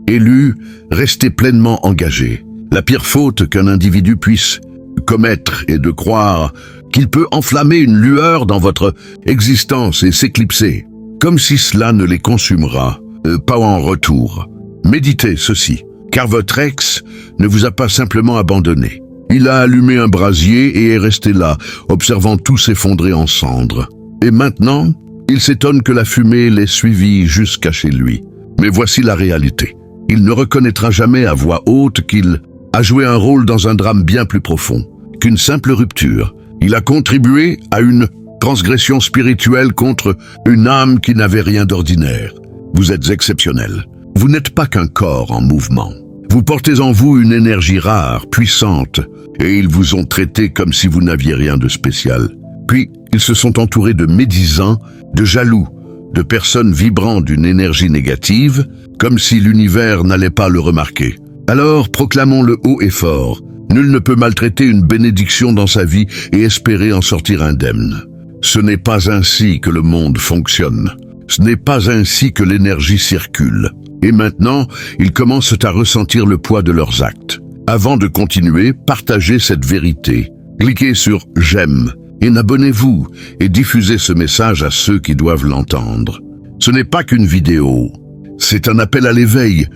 Élu, restez pleinement engagé. La pire faute qu'un individu puisse commettre est de croire qu'il peut enflammer une lueur dans votre existence et s'éclipser, comme si cela ne les consumera, pas en retour. Méditez ceci, car votre ex ne vous a pas simplement abandonné. Il a allumé un brasier et est resté là, observant tout s'effondrer en cendres. Et maintenant, il s'étonne que la fumée l'ait suivi jusqu'à chez lui. Mais voici la réalité. Il ne reconnaîtra jamais à voix haute qu'il a joué un rôle dans un drame bien plus profond qu'une simple rupture. Il a contribué à une transgression spirituelle contre une âme qui n'avait rien d'ordinaire. Vous êtes exceptionnel. Vous n'êtes pas qu'un corps en mouvement. Vous portez en vous une énergie rare, puissante, et ils vous ont traité comme si vous n'aviez rien de spécial. Puis, ils se sont entourés de médisants, de jaloux, de personnes vibrant d'une énergie négative, comme si l'univers n'allait pas le remarquer. Alors, proclamons-le haut et fort. Nul ne peut maltraiter une bénédiction dans sa vie et espérer en sortir indemne. Ce n'est pas ainsi que le monde fonctionne. Ce n'est pas ainsi que l'énergie circule. Et maintenant, ils commencent à ressentir le poids de leurs actes. Avant de continuer, partagez cette vérité. Cliquez sur « J'aime » et abonnez-vous et diffusez ce message à ceux qui doivent l'entendre. Ce n'est pas qu'une vidéo, c'est un appel à l'éveil.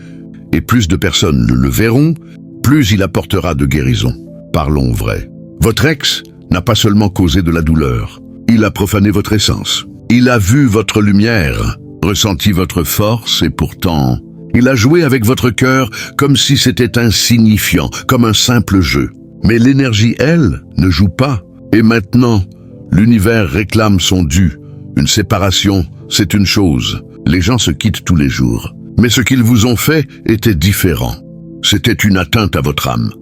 Et plus de personnes le verront, plus il apportera de guérison. Parlons vrai. Votre ex n'a pas seulement causé de la douleur. Il a profané votre essence. Il a vu votre lumière, ressenti votre force et pourtant, il a joué avec votre cœur comme si c'était insignifiant, comme un simple jeu. Mais l'énergie, elle, ne joue pas. Et maintenant, l'univers réclame son dû. Une séparation, c'est une chose. Les gens se quittent tous les jours. Mais ce qu'ils vous ont fait était différent. C'était une atteinte à votre âme,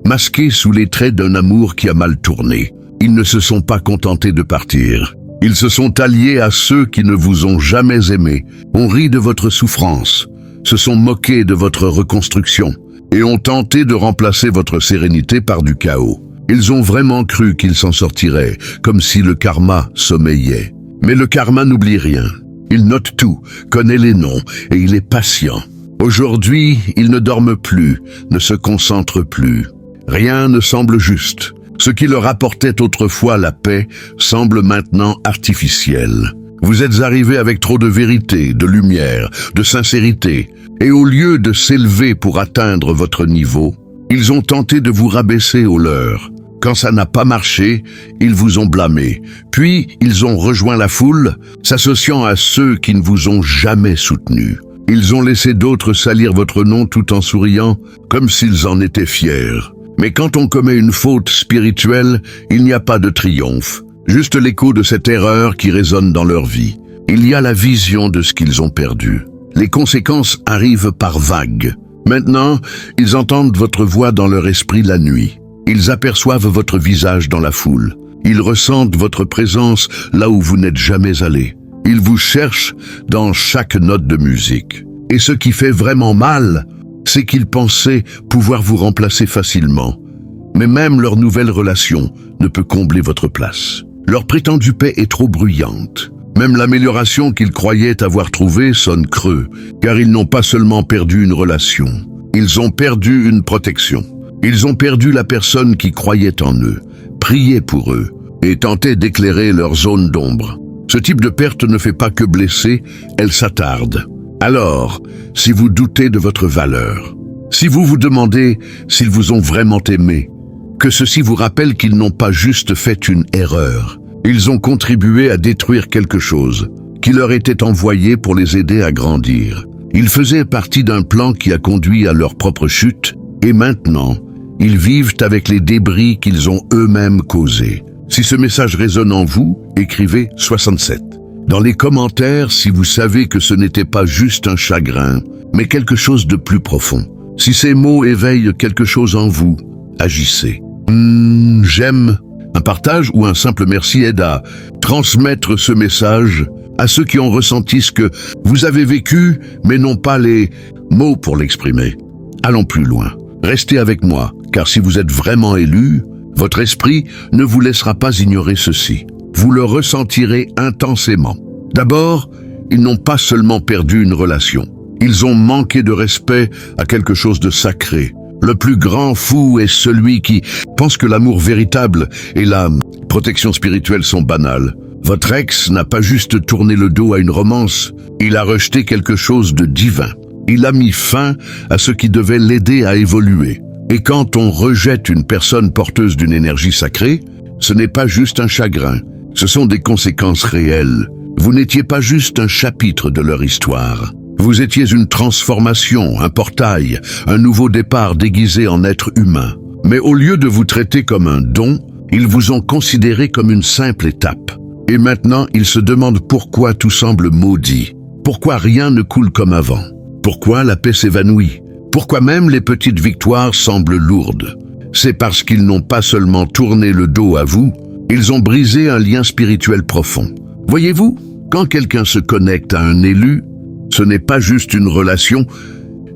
masquée sous les traits d'un amour qui a mal tourné. Ils ne se sont pas contentés de partir. Ils se sont alliés à ceux qui ne vous ont jamais aimé, ont ri de votre souffrance, se sont moqués de votre reconstruction et ont tenté de remplacer votre sérénité par du chaos. Ils ont vraiment cru qu'ils s'en sortiraient, comme si le karma sommeillait. Mais le karma n'oublie rien. Il note tout, connaît les noms et il est patient. Aujourd'hui, ils ne dorment plus, ne se concentrent plus. Rien ne semble juste. Ce qui leur apportait autrefois la paix semble maintenant artificiel. Vous êtes arrivés avec trop de vérité, de lumière, de sincérité, et au lieu de s'élever pour atteindre votre niveau, ils ont tenté de vous rabaisser au leur. Quand ça n'a pas marché, ils vous ont blâmé. Puis, ils ont rejoint la foule, s'associant à ceux qui ne vous ont jamais soutenu. Ils ont laissé d'autres salir votre nom tout en souriant, comme s'ils en étaient fiers. Mais quand on commet une faute spirituelle, il n'y a pas de triomphe, juste l'écho de cette erreur qui résonne dans leur vie. Il y a la vision de ce qu'ils ont perdu. Les conséquences arrivent par vagues. Maintenant, ils entendent votre voix dans leur esprit la nuit. Ils aperçoivent votre visage dans la foule. Ils ressentent votre présence là où vous n'êtes jamais allé. Ils vous cherchent dans chaque note de musique. Et ce qui fait vraiment mal, c'est qu'ils pensaient pouvoir vous remplacer facilement. Mais même leur nouvelle relation ne peut combler votre place. Leur prétendue paix est trop bruyante. Même l'amélioration qu'ils croyaient avoir trouvée sonne creux, car ils n'ont pas seulement perdu une relation, ils ont perdu une protection. Ils ont perdu la personne qui croyait en eux, priait pour eux, et tentait d'éclairer leur zone d'ombre. Ce type de perte ne fait pas que blesser, elle s'attarde. Alors, si vous doutez de votre valeur, si vous vous demandez s'ils vous ont vraiment aimé, que ceci vous rappelle qu'ils n'ont pas juste fait une erreur, ils ont contribué à détruire quelque chose qui leur était envoyé pour les aider à grandir. Ils faisaient partie d'un plan qui a conduit à leur propre chute, et maintenant, ils vivent avec les débris qu'ils ont eux-mêmes causés. Si ce message résonne en vous, écrivez 67. Dans les commentaires, si vous savez que ce n'était pas juste un chagrin, mais quelque chose de plus profond. Si ces mots éveillent quelque chose en vous, agissez. J'aime. Un partage ou un simple merci aide à transmettre ce message à ceux qui ont ressenti ce que vous avez vécu, mais n'ont pas les mots pour l'exprimer. Allons plus loin. Restez avec moi, car si vous êtes vraiment élu, votre esprit ne vous laissera pas ignorer ceci. Vous le ressentirez intensément. D'abord, ils n'ont pas seulement perdu une relation. Ils ont manqué de respect à quelque chose de sacré. Le plus grand fou est celui qui pense que l'amour véritable et la protection spirituelle sont banales. Votre ex n'a pas juste tourné le dos à une romance, il a rejeté quelque chose de divin. Il a mis fin à ce qui devait l'aider à évoluer. Et quand on rejette une personne porteuse d'une énergie sacrée, ce n'est pas juste un chagrin, ce sont des conséquences réelles. Vous n'étiez pas juste un chapitre de leur histoire. Vous étiez une transformation, un portail, un nouveau départ déguisé en être humain. Mais au lieu de vous traiter comme un don, ils vous ont considéré comme une simple étape. Et maintenant, ils se demandent pourquoi tout semble maudit. Pourquoi rien ne coule comme avant. Pourquoi la paix s'évanouit. Pourquoi même les petites victoires semblent lourdes. C'est parce qu'ils n'ont pas seulement tourné le dos à vous, ils ont brisé un lien spirituel profond. Voyez-vous, quand quelqu'un se connecte à un élu, ce n'est pas juste une relation,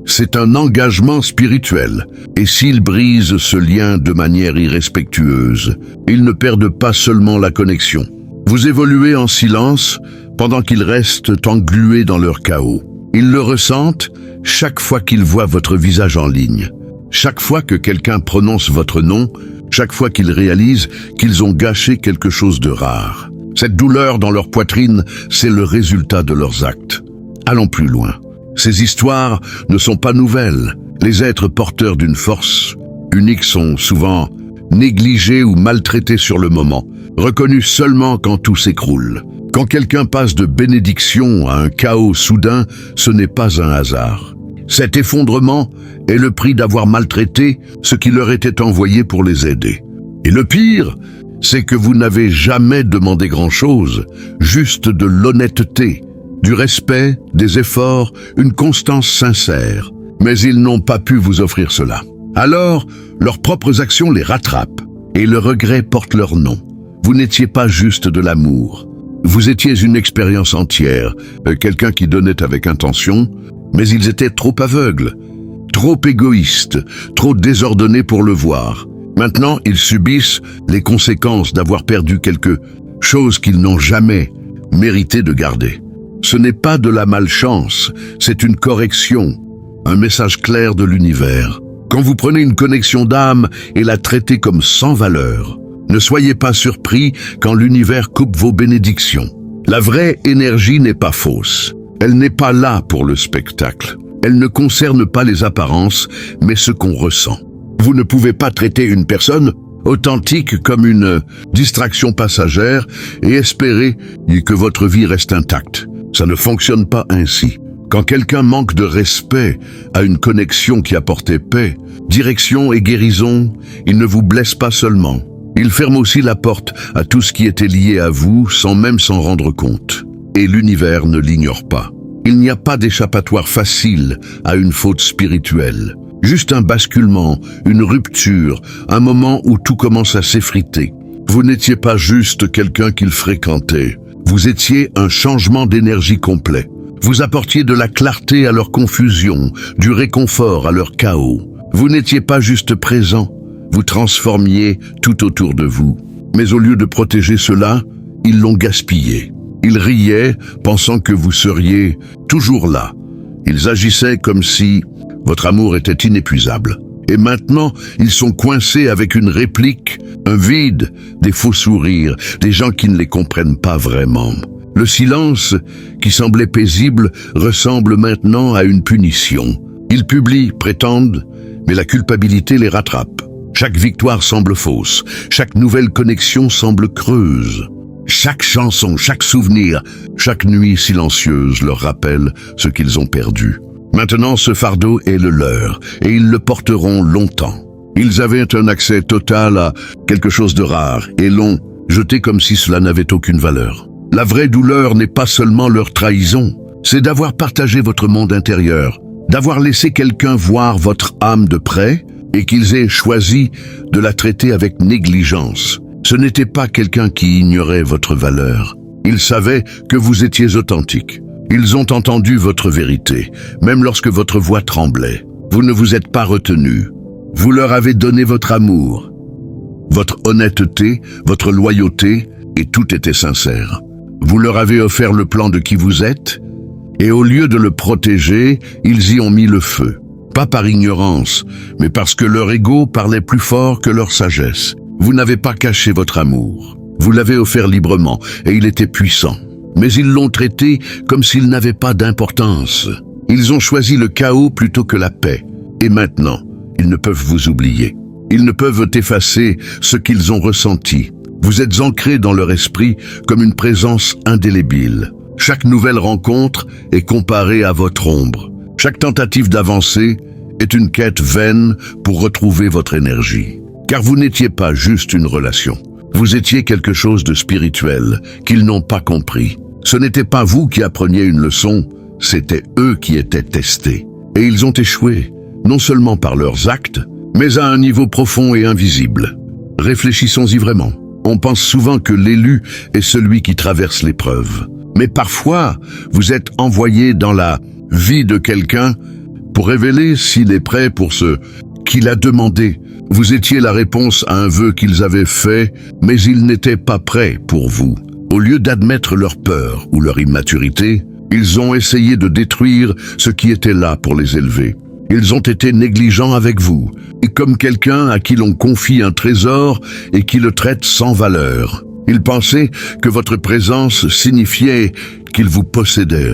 c'est un engagement spirituel. Et s'ils brisent ce lien de manière irrespectueuse, ils ne perdent pas seulement la connexion. Vous évoluez en silence pendant qu'ils restent englués dans leur chaos. Ils le ressentent chaque fois qu'ils voient votre visage en ligne. Chaque fois que quelqu'un prononce votre nom, chaque fois qu'ils réalisent qu'ils ont gâché quelque chose de rare. Cette douleur dans leur poitrine, c'est le résultat de leurs actes. Allons plus loin. Ces histoires ne sont pas nouvelles. Les êtres porteurs d'une force unique sont souvent négligés ou maltraités sur le moment, reconnus seulement quand tout s'écroule. Quand quelqu'un passe de bénédiction à un chaos soudain, ce n'est pas un hasard. Cet effondrement est le prix d'avoir maltraité ce qui leur était envoyé pour les aider. Et le pire, c'est que vous n'avez jamais demandé grand-chose, juste de l'honnêteté, du respect, des efforts, une constance sincère. Mais ils n'ont pas pu vous offrir cela. Alors, leurs propres actions les rattrapent, et le regret porte leur nom. Vous n'étiez pas juste de l'amour. Vous étiez une expérience entière, quelqu'un qui donnait avec intention, mais ils étaient trop aveugles, trop égoïstes, trop désordonnés pour le voir. Maintenant, ils subissent les conséquences d'avoir perdu quelque chose qu'ils n'ont jamais mérité de garder. Ce n'est pas de la malchance, c'est une correction, un message clair de l'univers. Quand vous prenez une connexion d'âme et la traitez comme sans valeur, ne soyez pas surpris quand l'univers coupe vos bénédictions. La vraie énergie n'est pas fausse. Elle n'est pas là pour le spectacle. Elle ne concerne pas les apparences, mais ce qu'on ressent. Vous ne pouvez pas traiter une personne authentique comme une distraction passagère et espérer que votre vie reste intacte. Ça ne fonctionne pas ainsi. Quand quelqu'un manque de respect à une connexion qui apportait paix, direction et guérison, il ne vous blesse pas seulement. Il ferme aussi la porte à tout ce qui était lié à vous sans même s'en rendre compte. Et l'univers ne l'ignore pas. Il n'y a pas d'échappatoire facile à une faute spirituelle. Juste un basculement, une rupture, un moment où tout commence à s'effriter. Vous n'étiez pas juste quelqu'un qu'ils fréquentaient. Vous étiez un changement d'énergie complet. Vous apportiez de la clarté à leur confusion, du réconfort à leur chaos. Vous n'étiez pas juste présent, vous transformiez tout autour de vous. Mais au lieu de protéger cela, ils l'ont gaspillé. Ils riaient, pensant que vous seriez toujours là. Ils agissaient comme si votre amour était inépuisable. Et maintenant, ils sont coincés avec une réplique, un vide, des faux sourires, des gens qui ne les comprennent pas vraiment. Le silence, qui semblait paisible, ressemble maintenant à une punition. Ils publient, prétendent, mais la culpabilité les rattrape. Chaque victoire semble fausse, chaque nouvelle connexion semble creuse. Chaque chanson, chaque souvenir, chaque nuit silencieuse leur rappelle ce qu'ils ont perdu. Maintenant, ce fardeau est le leur, et ils le porteront longtemps. Ils avaient un accès total à quelque chose de rare, et l'ont jeté comme si cela n'avait aucune valeur. La vraie douleur n'est pas seulement leur trahison, c'est d'avoir partagé votre monde intérieur, d'avoir laissé quelqu'un voir votre âme de près, et qu'ils aient choisi de la traiter avec négligence. Ce n'était pas quelqu'un qui ignorait votre valeur. Ils savaient que vous étiez authentique. Ils ont entendu votre vérité, même lorsque votre voix tremblait. Vous ne vous êtes pas retenu. Vous leur avez donné votre amour, votre honnêteté, votre loyauté, et tout était sincère. Vous leur avez offert le plan de qui vous êtes, Et au lieu de le protéger, ils y ont mis le feu. Pas par ignorance, mais parce que leur ego parlait plus fort que leur sagesse. Vous n'avez pas caché votre amour. Vous l'avez offert librement, et il était puissant. Mais ils l'ont traité comme s'il n'avait pas d'importance. Ils ont choisi le chaos plutôt que la paix. Et maintenant, ils ne peuvent vous oublier. Ils ne peuvent effacer ce qu'ils ont ressenti. Vous êtes ancrés dans leur esprit comme une présence indélébile. Chaque nouvelle rencontre est comparée à votre ombre. Chaque tentative d'avancer est une quête vaine pour retrouver votre énergie. Car vous n'étiez pas juste une relation. Vous étiez quelque chose de spirituel qu'ils n'ont pas compris. Ce n'était pas vous qui appreniez une leçon, c'était eux qui étaient testés. Et ils ont échoué, non seulement par leurs actes, mais à un niveau profond et invisible. Réfléchissons-y vraiment. On pense souvent que l'élu est celui qui traverse l'épreuve. Mais parfois, vous êtes envoyé dans la vie de quelqu'un pour révéler s'il est prêt pour ce qu'il a demandé. Vous étiez la réponse à un vœu qu'ils avaient fait, mais ils n'étaient pas prêts pour vous. Au lieu d'admettre leur peur ou leur immaturité, ils ont essayé de détruire ce qui était là pour les élever. Ils ont été négligents avec vous, et comme quelqu'un à qui l'on confie un trésor et qui le traite sans valeur. Ils pensaient que votre présence signifiait qu'ils vous possédaient.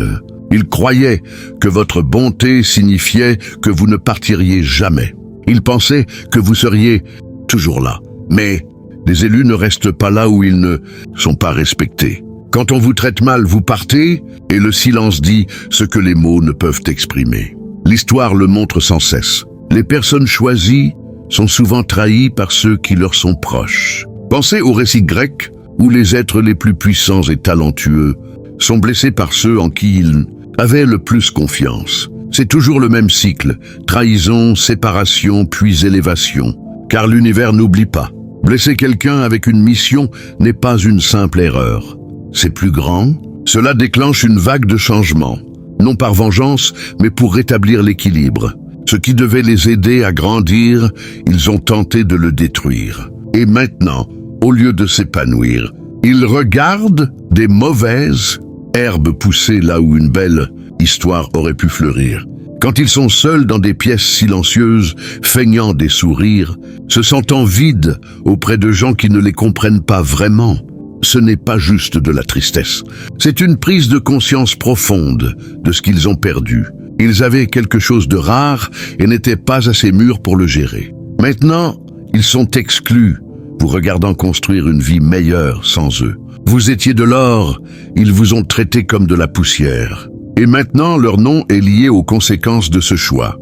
Ils croyaient que votre bonté signifiait que vous ne partiriez jamais. Ils pensaient que vous seriez toujours là. Mais les élus ne restent pas là où ils ne sont pas respectés. Quand on vous traite mal, vous partez, et le silence dit ce que les mots ne peuvent exprimer. L'histoire le montre sans cesse. Les personnes choisies sont souvent trahies par ceux qui leur sont proches. Pensez au récit grec où les êtres les plus puissants et talentueux sont blessés par ceux en qui ils avaient le plus confiance. C'est toujours le même cycle, trahison, séparation, puis élévation, car l'univers n'oublie pas. Blesser quelqu'un avec une mission n'est pas une simple erreur. C'est plus grand, cela déclenche une vague de changement, non par vengeance, mais pour rétablir l'équilibre. Ce qui devait les aider à grandir, ils ont tenté de le détruire. Et maintenant, au lieu de s'épanouir, ils regardent des mauvaises herbes pousser là où une belle histoire aurait pu fleurir. Quand ils sont seuls dans des pièces silencieuses, feignant des sourires, se sentant vides auprès de gens qui ne les comprennent pas vraiment, ce n'est pas juste de la tristesse. C'est une prise de conscience profonde de ce qu'ils ont perdu. Ils avaient quelque chose de rare et n'étaient pas assez mûrs pour le gérer. Maintenant, ils sont exclus, vous regardant construire une vie meilleure sans eux. Vous étiez de l'or, ils vous ont traité comme de la poussière. Et maintenant, leur nom est lié aux conséquences de ce choix.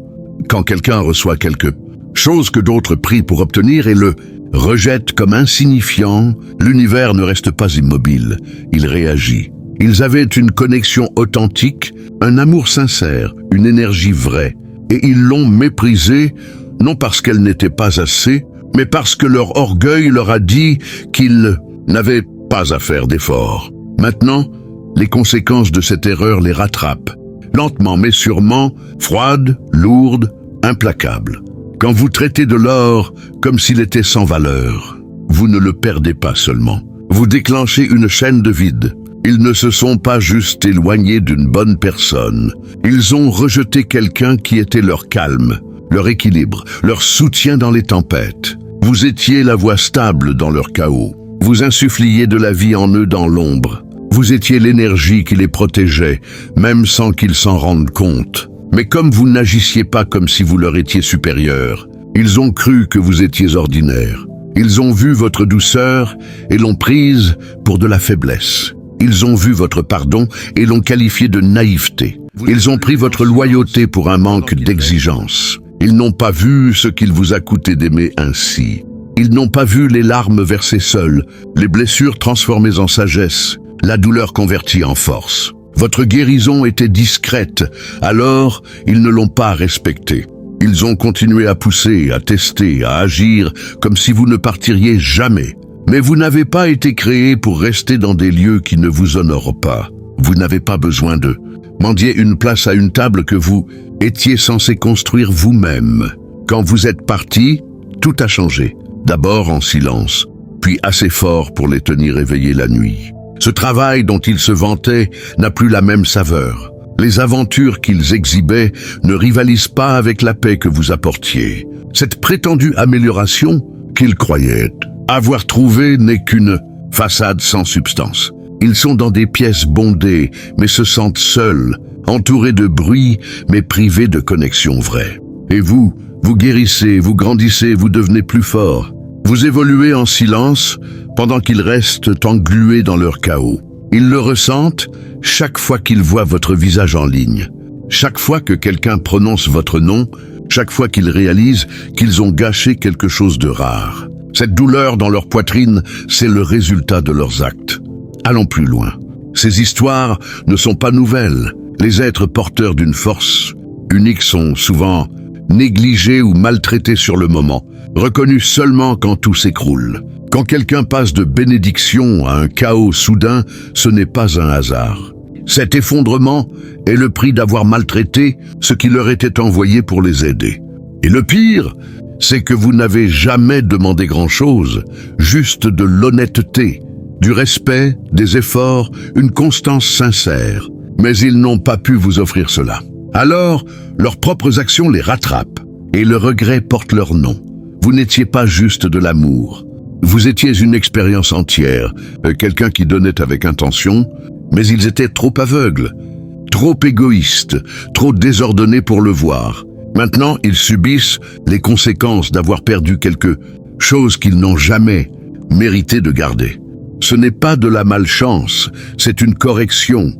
Quand quelqu'un reçoit quelque chose que d'autres prient pour obtenir et le rejette comme insignifiant, l'univers ne reste pas immobile, il réagit. Ils avaient une connexion authentique, un amour sincère, une énergie vraie, et ils l'ont méprisée, non parce qu'elle n'était pas assez, mais parce que leur orgueil leur a dit qu'ils n'avaient pas à faire d'efforts. Maintenant, les conséquences de cette erreur les rattrapent, lentement mais sûrement, froides, lourdes, implacables. Quand vous traitez de l'or comme s'il était sans valeur, vous ne le perdez pas seulement. Vous déclenchez une chaîne de vide. Ils ne se sont pas juste éloignés d'une bonne personne. Ils ont rejeté quelqu'un qui était leur calme, leur équilibre, leur soutien dans les tempêtes. Vous étiez la voie stable dans leur chaos. Vous insuffliez de la vie en eux dans l'ombre. Vous étiez l'énergie qui les protégeait, même sans qu'ils s'en rendent compte. Mais comme vous n'agissiez pas comme si vous leur étiez supérieur, ils ont cru que vous étiez ordinaire. Ils ont vu votre douceur et l'ont prise pour de la faiblesse. Ils ont vu votre pardon et l'ont qualifié de naïveté. Ils ont pris votre loyauté pour un manque d'exigence. Ils n'ont pas vu ce qu'il vous a coûté d'aimer ainsi. Ils n'ont pas vu les larmes versées seules, les blessures transformées en sagesse, la douleur convertie en force. Votre guérison était discrète, alors ils ne l'ont pas respectée. Ils ont continué à pousser, à tester, à agir comme si vous ne partiriez jamais. Mais vous n'avez pas été créé pour rester dans des lieux qui ne vous honorent pas. Vous n'avez pas besoin de mendier une place à une table que vous étiez censé construire vous-même. Quand vous êtes parti, tout a changé. D'abord en silence, puis assez fort pour les tenir éveillés la nuit. Ce travail dont ils se vantaient n'a plus la même saveur. Les aventures qu'ils exhibaient ne rivalisent pas avec la paix que vous apportiez. Cette prétendue amélioration qu'ils croyaient avoir trouvée n'est qu'une façade sans substance. Ils sont dans des pièces bondées, mais se sentent seuls, entourés de bruit, mais privés de connexion vraie. Et vous guérissez, vous grandissez, vous devenez plus fort. Vous évoluez en silence pendant qu'ils restent englués dans leur chaos. Ils le ressentent chaque fois qu'ils voient votre visage en ligne. Chaque fois que quelqu'un prononce votre nom, chaque fois qu'ils réalisent qu'ils ont gâché quelque chose de rare. Cette douleur dans leur poitrine, c'est le résultat de leurs actes. Allons plus loin. Ces histoires ne sont pas nouvelles. Les êtres porteurs d'une force unique sont souvent négligés ou maltraités sur le moment, reconnus seulement quand tout s'écroule. Quand quelqu'un passe de bénédiction à un chaos soudain, ce n'est pas un hasard. Cet effondrement est le prix d'avoir maltraité ce qui leur était envoyé pour les aider. Et le pire, c'est que vous n'avez jamais demandé grand-chose, juste de l'honnêteté, du respect, des efforts, une constance sincère. Mais ils n'ont pas pu vous offrir cela. Alors, leurs propres actions les rattrapent, et le regret porte leur nom. Vous n'étiez pas juste de l'amour. Vous étiez une expérience entière, quelqu'un qui donnait avec intention, mais ils étaient trop aveugles, trop égoïstes, trop désordonnés pour le voir. Maintenant, ils subissent les conséquences d'avoir perdu quelque chose qu'ils n'ont jamais mérité de garder. Ce n'est pas de la malchance, c'est une correction,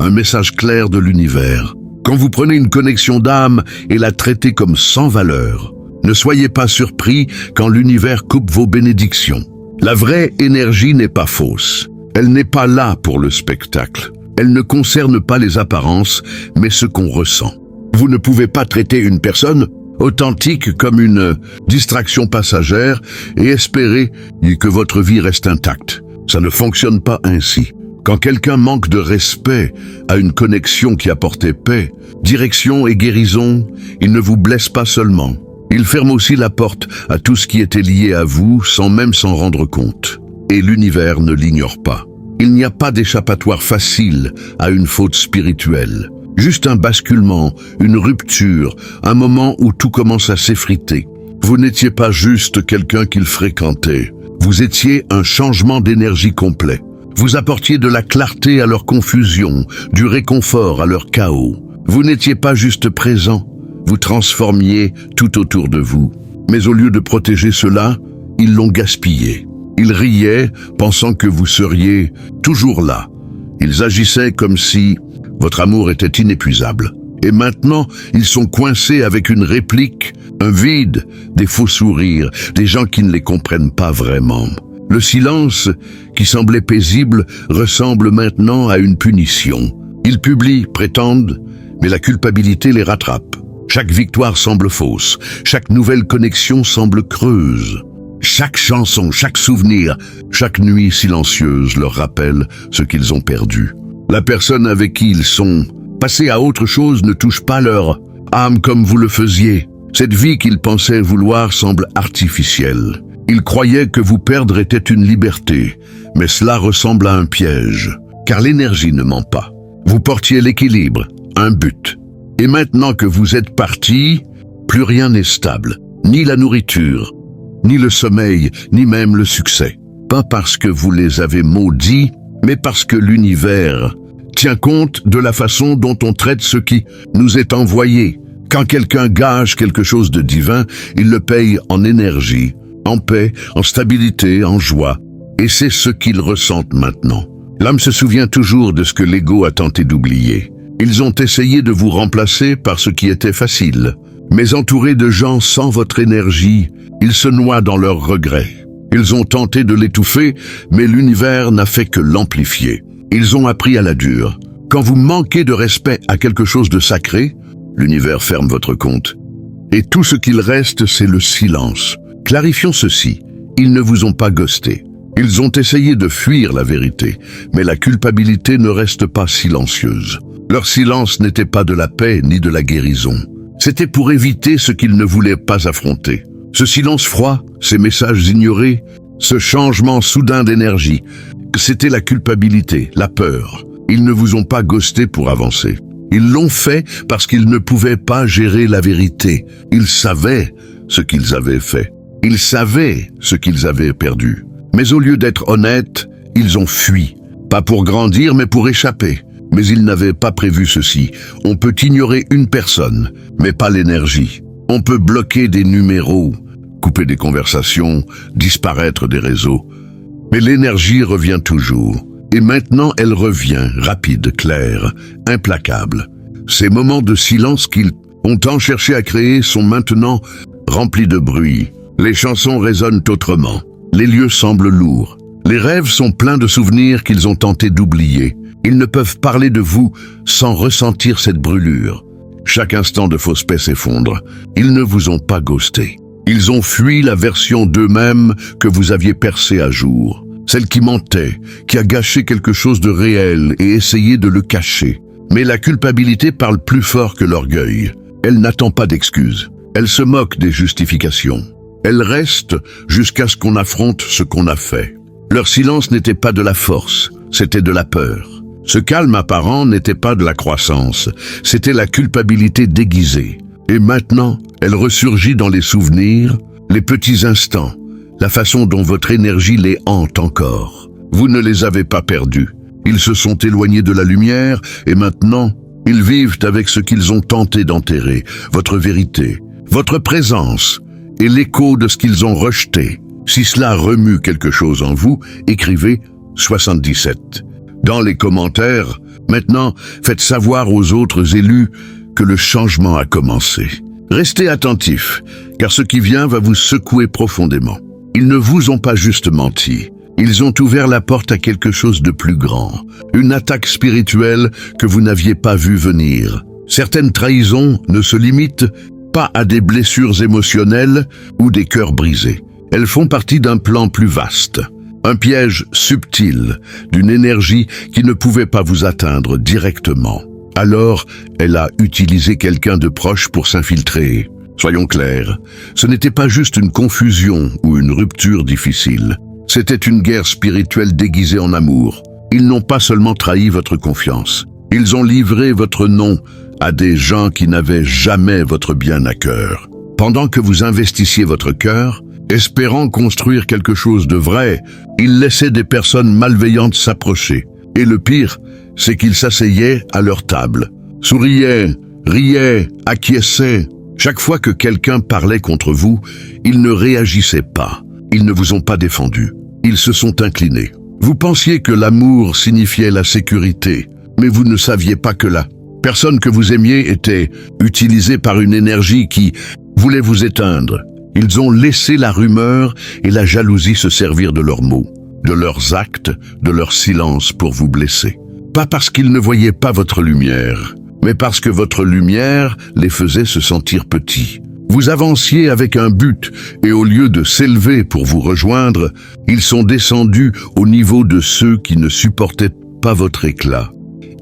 un message clair de l'univers. Quand vous prenez une connexion d'âme et la traitez comme sans valeur, ne soyez pas surpris quand l'univers coupe vos bénédictions. La vraie énergie n'est pas fausse. Elle n'est pas là pour le spectacle. Elle ne concerne pas les apparences, mais ce qu'on ressent. Vous ne pouvez pas traiter une personne authentique comme une distraction passagère et espérer que votre vie reste intacte. Ça ne fonctionne pas ainsi. Quand quelqu'un manque de respect à une connexion qui apportait paix, direction et guérison, il ne vous blesse pas seulement. Il ferme aussi la porte à tout ce qui était lié à vous sans même s'en rendre compte. Et l'univers ne l'ignore pas. Il n'y a pas d'échappatoire facile à une faute spirituelle. Juste un basculement, une rupture, un moment où tout commence à s'effriter. Vous n'étiez pas juste quelqu'un qu'ils fréquentaient. Vous étiez un changement d'énergie complet. Vous apportiez de la clarté à leur confusion, du réconfort à leur chaos. Vous n'étiez pas juste présent, vous transformiez tout autour de vous. Mais au lieu de protéger cela, ils l'ont gaspillé. Ils riaient, pensant que vous seriez toujours là. Ils agissaient comme si votre amour était inépuisable. Et maintenant, ils sont coincés avec une réplique, un vide, des faux sourires, des gens qui ne les comprennent pas vraiment. Le silence, qui semblait paisible, ressemble maintenant à une punition. Ils publient, prétendent, mais la culpabilité les rattrape. Chaque victoire semble fausse, chaque nouvelle connexion semble creuse. Chaque chanson, chaque souvenir, chaque nuit silencieuse leur rappelle ce qu'ils ont perdu. La personne avec qui ils sont passés à autre chose ne touche pas leur âme comme vous le faisiez. Cette vie qu'ils pensaient vouloir semble artificielle. Ils croyaient que vous perdre était une liberté, mais cela ressemble à un piège, car l'énergie ne ment pas. Vous portiez l'équilibre, un but. Et maintenant que vous êtes partis, plus rien n'est stable, ni la nourriture, ni le sommeil, ni même le succès. Pas parce que vous les avez maudits, mais parce que l'univers tient compte de la façon dont on traite ce qui nous est envoyé. Quand quelqu'un gâche quelque chose de divin, il le paye en énergie, en paix, en stabilité, en joie. Et c'est ce qu'ils ressentent maintenant. L'âme se souvient toujours de ce que l'ego a tenté d'oublier. Ils ont essayé de vous remplacer par ce qui était facile. Mais entourés de gens sans votre énergie, ils se noient dans leurs regrets. Ils ont tenté de l'étouffer, mais l'univers n'a fait que l'amplifier. Ils ont appris à la dure. Quand vous manquez de respect à quelque chose de sacré, l'univers ferme votre compte. Et tout ce qu'il reste, c'est le silence. Clarifions ceci, ils ne vous ont pas ghosté. Ils ont essayé de fuir la vérité, mais la culpabilité ne reste pas silencieuse. Leur silence n'était pas de la paix ni de la guérison. C'était pour éviter ce qu'ils ne voulaient pas affronter. Ce silence froid, ces messages ignorés, ce changement soudain d'énergie, c'était la culpabilité, la peur. Ils ne vous ont pas ghosté pour avancer. Ils l'ont fait parce qu'ils ne pouvaient pas gérer la vérité. Ils savaient ce qu'ils avaient fait. Ils savaient ce qu'ils avaient perdu. Mais au lieu d'être honnêtes, ils ont fui. Pas pour grandir, mais pour échapper. Mais ils n'avaient pas prévu ceci. On peut ignorer une personne, mais pas l'énergie. On peut bloquer des numéros, couper des conversations, disparaître des réseaux. Mais l'énergie revient toujours. Et maintenant, elle revient, rapide, claire, implacable. Ces moments de silence qu'ils ont tant cherché à créer sont maintenant remplis de bruit. Les chansons résonnent autrement. Les lieux semblent lourds. Les rêves sont pleins de souvenirs qu'ils ont tenté d'oublier. Ils ne peuvent parler de vous sans ressentir cette brûlure. Chaque instant de fausse paix s'effondre. Ils ne vous ont pas ghosté. Ils ont fui la version d'eux-mêmes que vous aviez percée à jour. Celle qui mentait, qui a gâché quelque chose de réel et essayé de le cacher. Mais la culpabilité parle plus fort que l'orgueil. Elle n'attend pas d'excuses. Elle se moque des justifications. Elle reste jusqu'à ce qu'on affronte ce qu'on a fait. Leur silence n'était pas de la force, c'était de la peur. Ce calme apparent n'était pas de la croissance, c'était la culpabilité déguisée. Et maintenant, elle ressurgit dans les souvenirs, les petits instants, la façon dont votre énergie les hante encore. Vous ne les avez pas perdus. Ils se sont éloignés de la lumière et maintenant, ils vivent avec ce qu'ils ont tenté d'enterrer, votre vérité, votre présence et l'écho de ce qu'ils ont rejeté. Si cela remue quelque chose en vous, écrivez 77. Dans les commentaires, maintenant, faites savoir aux autres élus que le changement a commencé. Restez attentifs, car ce qui vient va vous secouer profondément. Ils ne vous ont pas juste menti. Ils ont ouvert la porte à quelque chose de plus grand, une attaque spirituelle que vous n'aviez pas vue venir. Certaines trahisons ne se limitent pas à des blessures émotionnelles ou des cœurs brisés. Elles font partie d'un plan plus vaste, un piège subtil, d'une énergie qui ne pouvait pas vous atteindre directement. Alors, elle a utilisé quelqu'un de proche pour s'infiltrer. Soyons clairs, ce n'était pas juste une confusion ou une rupture difficile. C'était une guerre spirituelle déguisée en amour. Ils n'ont pas seulement trahi votre confiance. Ils ont livré votre nom à des gens qui n'avaient jamais votre bien à cœur. Pendant que vous investissiez votre cœur, espérant construire quelque chose de vrai, ils laissaient des personnes malveillantes s'approcher. Et le pire, c'est qu'ils s'asseyaient à leur table, souriaient, riaient, acquiesçaient. Chaque fois que quelqu'un parlait contre vous, ils ne réagissaient pas. Ils ne vous ont pas défendu. Ils se sont inclinés. Vous pensiez que l'amour signifiait la sécurité, mais vous ne saviez pas que la personne que vous aimiez était utilisée par une énergie qui voulait vous éteindre. Ils ont laissé la rumeur et la jalousie se servir de leurs mots, de leurs actes, de leur silence pour vous blesser. Pas parce qu'ils ne voyaient pas votre lumière, mais parce que votre lumière les faisait se sentir petits. Vous avanciez avec un but, et au lieu de s'élever pour vous rejoindre, ils sont descendus au niveau de ceux qui ne supportaient pas votre éclat.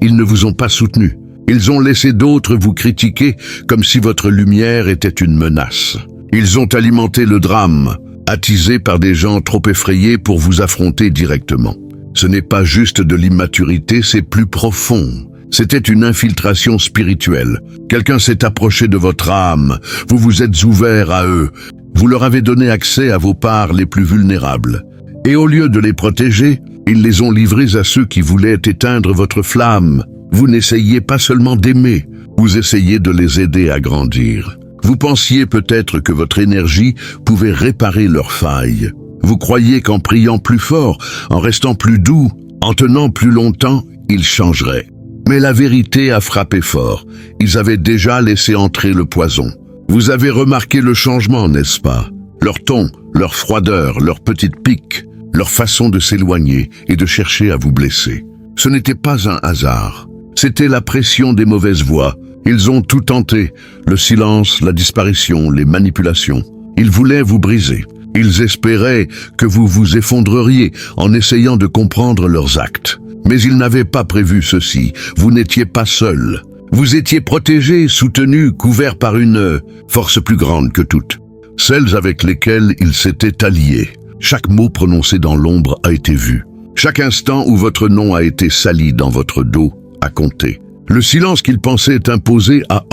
Ils ne vous ont pas soutenu. Ils ont laissé d'autres vous critiquer comme si votre lumière était une menace. Ils ont alimenté le drame, attisé par des gens trop effrayés pour vous affronter directement. Ce n'est pas juste de l'immaturité, c'est plus profond. C'était une infiltration spirituelle. Quelqu'un s'est approché de votre âme, vous vous êtes ouvert à eux, vous leur avez donné accès à vos parts les plus vulnérables. Et au lieu de les protéger, ils les ont livrés à ceux qui voulaient éteindre votre flamme. Vous n'essayiez pas seulement d'aimer, vous essayez de les aider à grandir. Vous pensiez peut-être que votre énergie pouvait réparer leurs failles. Vous croyiez qu'en priant plus fort, en restant plus doux, en tenant plus longtemps, ils changeraient. Mais la vérité a frappé fort. Ils avaient déjà laissé entrer le poison. Vous avez remarqué le changement, n'est-ce pas? Leur ton, leur froideur, leur petite pique, leur façon de s'éloigner et de chercher à vous blesser. Ce n'était pas un hasard. C'était la pression des mauvaises voix. Ils ont tout tenté, le silence, la disparition, les manipulations. Ils voulaient vous briser. Ils espéraient que vous vous effondreriez en essayant de comprendre leurs actes. Mais ils n'avaient pas prévu ceci. Vous n'étiez pas seul. Vous étiez protégés, soutenus, couverts par une force plus grande que toutes. Celles avec lesquelles ils s'étaient alliés. Chaque mot prononcé dans l'ombre a été vu. Chaque instant où votre nom a été sali dans votre dos a compté. Le silence qu'ils pensaient imposer à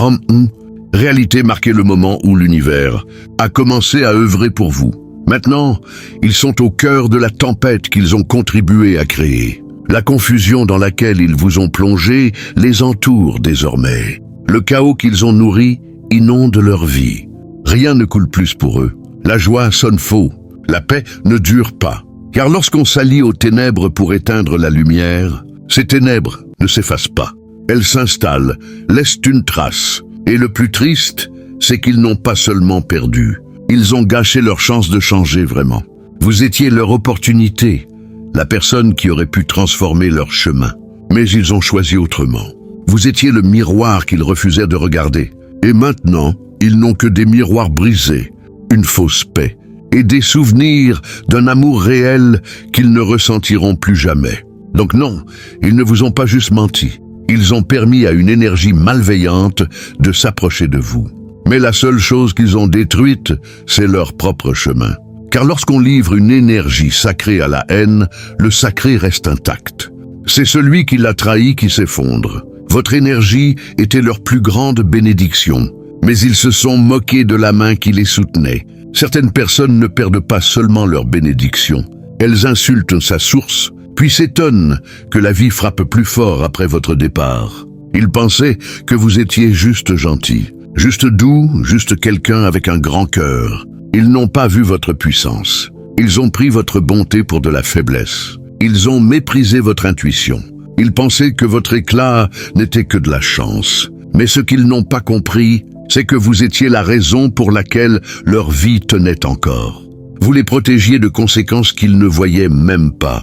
réalité marquait le moment où l'univers a commencé à œuvrer pour vous. Maintenant, ils sont au cœur de la tempête qu'ils ont contribué à créer. La confusion dans laquelle ils vous ont plongé les entoure désormais. Le chaos qu'ils ont nourri inonde leur vie. Rien ne coule plus pour eux. La joie sonne faux. La paix ne dure pas. Car lorsqu'on s'allie aux ténèbres pour éteindre la lumière, ces ténèbres ne s'effacent pas. Elles s'installent, laissent une trace. Et le plus triste, c'est qu'ils n'ont pas seulement perdu. Ils ont gâché leur chance de changer vraiment. Vous étiez leur opportunité, la personne qui aurait pu transformer leur chemin. Mais ils ont choisi autrement. Vous étiez le miroir qu'ils refusaient de regarder. Et maintenant, ils n'ont que des miroirs brisés, une fausse paix, et des souvenirs d'un amour réel qu'ils ne ressentiront plus jamais. Donc non, ils ne vous ont pas juste menti. Ils ont permis à une énergie malveillante de s'approcher de vous. Mais la seule chose qu'ils ont détruite, c'est leur propre chemin. Car lorsqu'on livre une énergie sacrée à la haine, le sacré reste intact. C'est celui qui l'a trahi qui s'effondre. Votre énergie était leur plus grande bénédiction, mais ils se sont moqués de la main qui les soutenait. Certaines personnes ne perdent pas seulement leur bénédiction, elles insultent sa source, puis s'étonnent que la vie frappe plus fort après votre départ. Ils pensaient que vous étiez juste gentil, juste doux, juste quelqu'un avec un grand cœur. Ils n'ont pas vu votre puissance. Ils ont pris votre bonté pour de la faiblesse. Ils ont méprisé votre intuition. Ils pensaient que votre éclat n'était que de la chance. Mais ce qu'ils n'ont pas compris, c'est que vous étiez la raison pour laquelle leur vie tenait encore. Vous les protégiez de conséquences qu'ils ne voyaient même pas.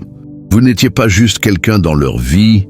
Vous n'étiez pas juste quelqu'un dans leur vie,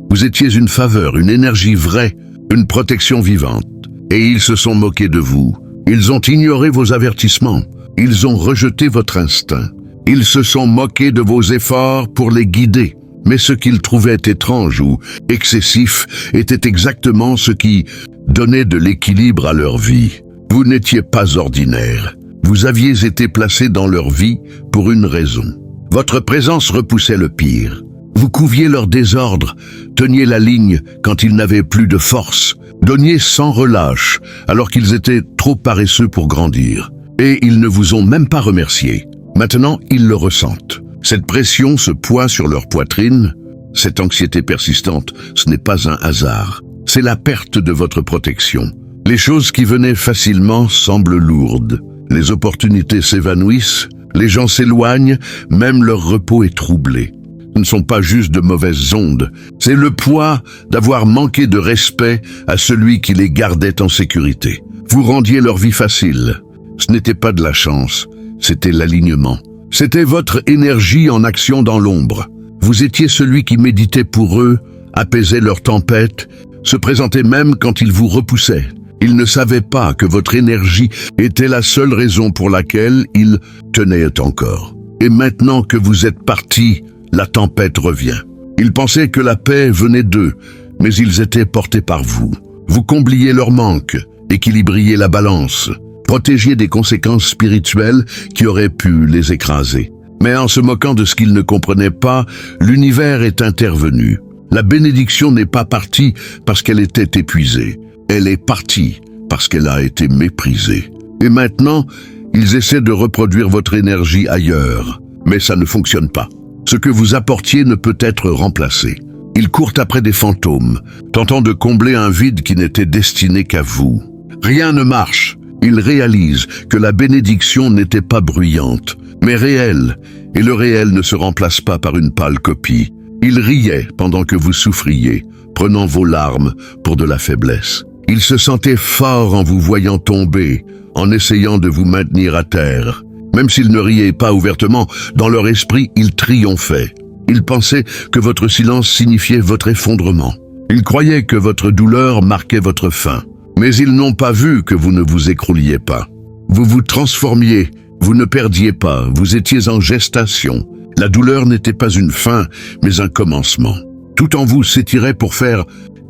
vous étiez une faveur, une énergie vraie, une protection vivante. Et ils se sont moqués de vous. Ils ont ignoré vos avertissements. Ils ont rejeté votre instinct. Ils se sont moqués de vos efforts pour les guider. Mais ce qu'ils trouvaient étrange ou excessif était exactement ce qui donnait de l'équilibre à leur vie. Vous n'étiez pas ordinaire. Vous aviez été placé dans leur vie pour une raison. Votre présence repoussait le pire. Vous couviez leur désordre, teniez la ligne quand ils n'avaient plus de force, donniez sans relâche alors qu'ils étaient trop paresseux pour grandir. Et ils ne vous ont même pas remercié. Maintenant, ils le ressentent. Cette pression, ce poids sur leur poitrine, cette anxiété persistante, ce n'est pas un hasard. C'est la perte de votre protection. Les choses qui venaient facilement semblent lourdes. Les opportunités s'évanouissent, les gens s'éloignent, même leur repos est troublé. Ce ne sont pas juste de mauvaises ondes, c'est le poids d'avoir manqué de respect à celui qui les gardait en sécurité. Vous rendiez leur vie facile. Ce n'était pas de la chance, c'était l'alignement. C'était votre énergie en action dans l'ombre. Vous étiez celui qui méditait pour eux, apaisait leurs tempêtes, se présentait même quand ils vous repoussaient. Ils ne savaient pas que votre énergie était la seule raison pour laquelle ils tenaient encore. Et maintenant que vous êtes partis, la tempête revient. Ils pensaient que la paix venait d'eux, mais ils étaient portés par vous. Vous combliez leur manque, équilibriez la balance, protégiez des conséquences spirituelles qui auraient pu les écraser. Mais en se moquant de ce qu'ils ne comprenaient pas, l'univers est intervenu. La bénédiction n'est pas partie parce qu'elle était épuisée. Elle est partie parce qu'elle a été méprisée. Et maintenant, ils essaient de reproduire votre énergie ailleurs. Mais ça ne fonctionne pas. Ce que vous apportiez ne peut être remplacé. Ils courent après des fantômes, tentant de combler un vide qui n'était destiné qu'à vous. Rien ne marche. Ils réalisent que la bénédiction n'était pas bruyante, mais réelle, et le réel ne se remplace pas par une pâle copie. Ils riaient pendant que vous souffriez, prenant vos larmes pour de la faiblesse. Ils se sentaient forts en vous voyant tomber, en essayant de vous maintenir à terre. Même s'ils ne riaient pas ouvertement, dans leur esprit, ils triomphaient. Ils pensaient que votre silence signifiait votre effondrement. Ils croyaient que votre douleur marquait votre fin. Mais ils n'ont pas vu que vous ne vous écrouliez pas. Vous vous transformiez, vous ne perdiez pas, vous étiez en gestation. La douleur n'était pas une fin, mais un commencement. Tout en vous s'étirait pour faire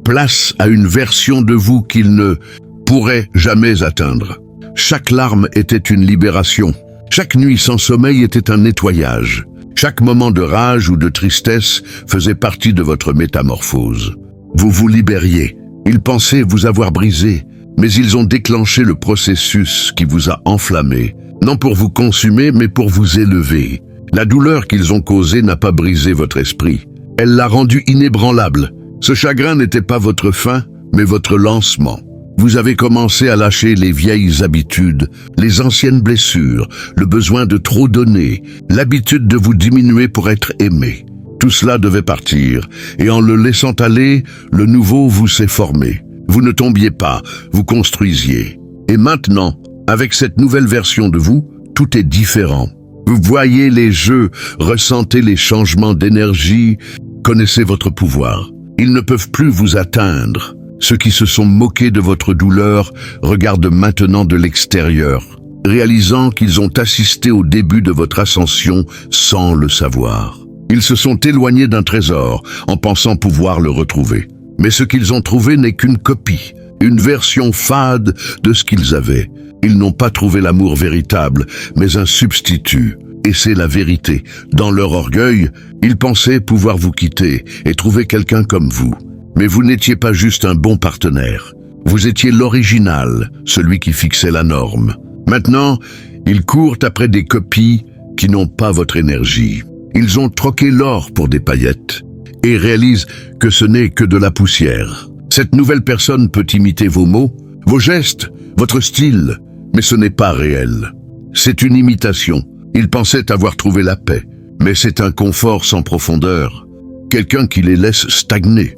place à une version de vous qu'ils ne pourraient jamais atteindre. Chaque larme était une libération. Chaque nuit sans sommeil était un nettoyage. Chaque moment de rage ou de tristesse faisait partie de votre métamorphose. vous vous libériez. Ils pensaient vous avoir brisé, mais ils ont déclenché le processus qui vous a enflammé, non pour vous consumer, mais pour vous élever. La douleur qu'ils ont causée n'a pas brisé votre esprit. Elle l'a rendu inébranlable. Ce chagrin n'était pas votre fin, mais votre lancement. Vous avez commencé à lâcher les vieilles habitudes, les anciennes blessures, le besoin de trop donner, l'habitude de vous diminuer pour être aimé. Tout cela devait partir, et en le laissant aller, le nouveau vous s'est formé. Vous ne tombiez pas, vous construisiez. Et maintenant, avec cette nouvelle version de vous, tout est différent. Vous voyez les jeux, ressentez les changements d'énergie, connaissez votre pouvoir. Ils ne peuvent plus vous atteindre. Ceux qui se sont moqués de votre douleur regardent maintenant de l'extérieur, réalisant qu'ils ont assisté au début de votre ascension sans le savoir. Ils se sont éloignés d'un trésor en pensant pouvoir le retrouver. Mais ce qu'ils ont trouvé n'est qu'une copie, une version fade de ce qu'ils avaient. Ils n'ont pas trouvé l'amour véritable, mais un substitut. Et c'est la vérité. Dans leur orgueil, ils pensaient pouvoir vous quitter et trouver quelqu'un comme vous. Mais vous n'étiez pas juste un bon partenaire. Vous étiez l'original, celui qui fixait la norme. Maintenant, ils courent après des copies qui n'ont pas votre énergie. Ils ont troqué l'or pour des paillettes et réalisent que ce n'est que de la poussière. Cette nouvelle personne peut imiter vos mots, vos gestes, votre style, mais ce n'est pas réel. C'est une imitation. Ils pensaient avoir trouvé la paix, mais c'est un confort sans profondeur. Quelqu'un qui les laisse stagner,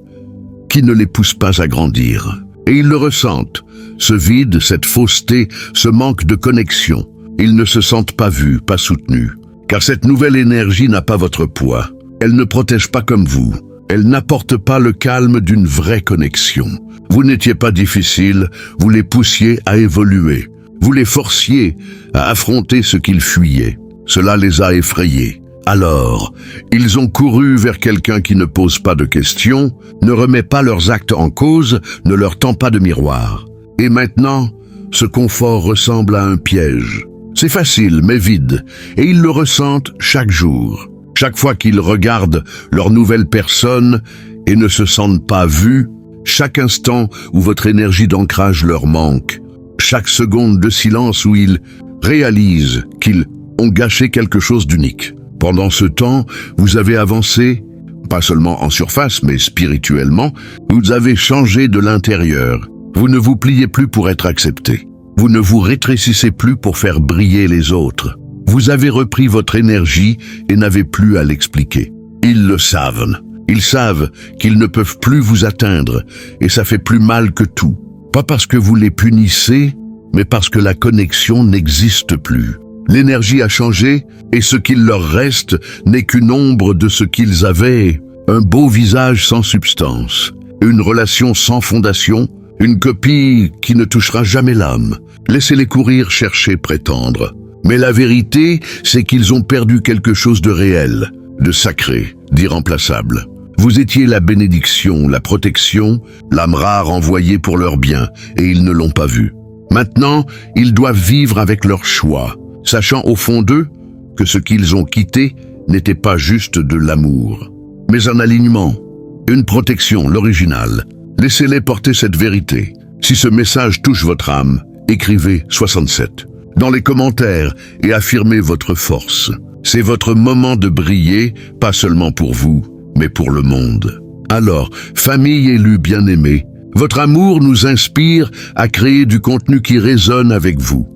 qui ne les pousse pas à grandir. Et ils le ressentent, ce vide, cette fausseté, ce manque de connexion. Ils ne se sentent pas vus, pas soutenus. Car cette nouvelle énergie n'a pas votre poids. Elle ne protège pas comme vous. Elle n'apporte pas le calme d'une vraie connexion. Vous n'étiez pas difficile, vous les poussiez à évoluer. Vous les forciez à affronter ce qu'ils fuyaient. Cela les a effrayés. Alors, ils ont couru vers quelqu'un qui ne pose pas de questions, ne remet pas leurs actes en cause, ne leur tend pas de miroir. Et maintenant, ce confort ressemble à un piège. C'est facile, mais vide, et ils le ressentent chaque jour. Chaque fois qu'ils regardent leur nouvelle personne et ne se sentent pas vus, chaque instant où votre énergie d'ancrage leur manque, chaque seconde de silence où ils réalisent qu'ils ont gâché quelque chose d'unique. Pendant ce temps, vous avez avancé, pas seulement en surface, mais spirituellement, vous avez changé de l'intérieur. Vous ne vous pliez plus pour être accepté. Vous ne vous rétrécissez plus pour faire briller les autres. Vous avez repris votre énergie et n'avez plus à l'expliquer. Ils le savent. Ils savent qu'ils ne peuvent plus vous atteindre, et ça fait plus mal que tout. Pas parce que vous les punissez, mais parce que la connexion n'existe plus. L'énergie a changé, et ce qu'il leur reste n'est qu'une ombre de ce qu'ils avaient, un beau visage sans substance, une relation sans fondation, une copie qui ne touchera jamais l'âme. Laissez-les courir, chercher, prétendre. Mais la vérité, c'est qu'ils ont perdu quelque chose de réel, de sacré, d'irremplaçable. Vous étiez la bénédiction, la protection, l'âme rare envoyée pour leur bien, et ils ne l'ont pas vue. Maintenant, ils doivent vivre avec leur choix, sachant au fond d'eux que ce qu'ils ont quitté n'était pas juste de l'amour, mais un alignement, une protection, l'original. Laissez-les porter cette vérité. Si ce message touche votre âme, écrivez 67 dans les commentaires et affirmez votre force. C'est votre moment de briller, pas seulement pour vous, mais pour le monde. Alors, famille élue bien-aimée, votre amour nous inspire à créer du contenu qui résonne avec vous.